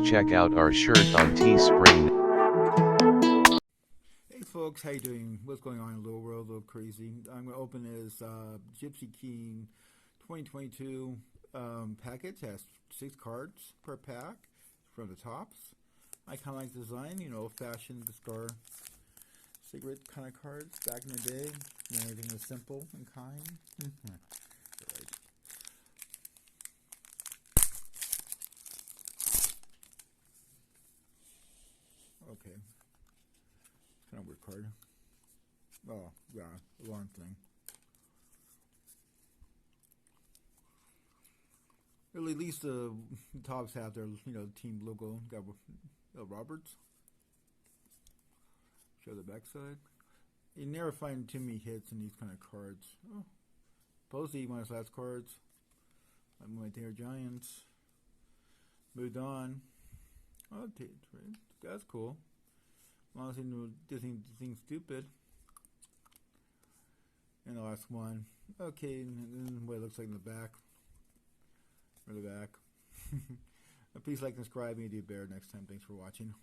check out our shirt on Tespring. Hey folks, how you doing? What's going on in the little world? A little crazy. I'm going to open this Gypsy Queen 2022 package. Has 6 cards per pack from the Topps. I kind of like the design, you know, old-fashioned cigar cigarette kind of cards back in the day. You know, everything was simple and kind. Right. Okay. Kind of weird card. Oh, yeah, alarm thing. Well, at least the Topps have their, you know, team logo. Got Roberts. Show the backside. You never find too many hits in these kind of cards. Oh, Blvd, one of his last cards. I'm my dear Giants. Moved on. Oh, that's cool. As long as he did anything stupid. And the last one. Okay, and what it looks like in the back. Or the back. Please like and subscribe and do better next time. Thanks for watching.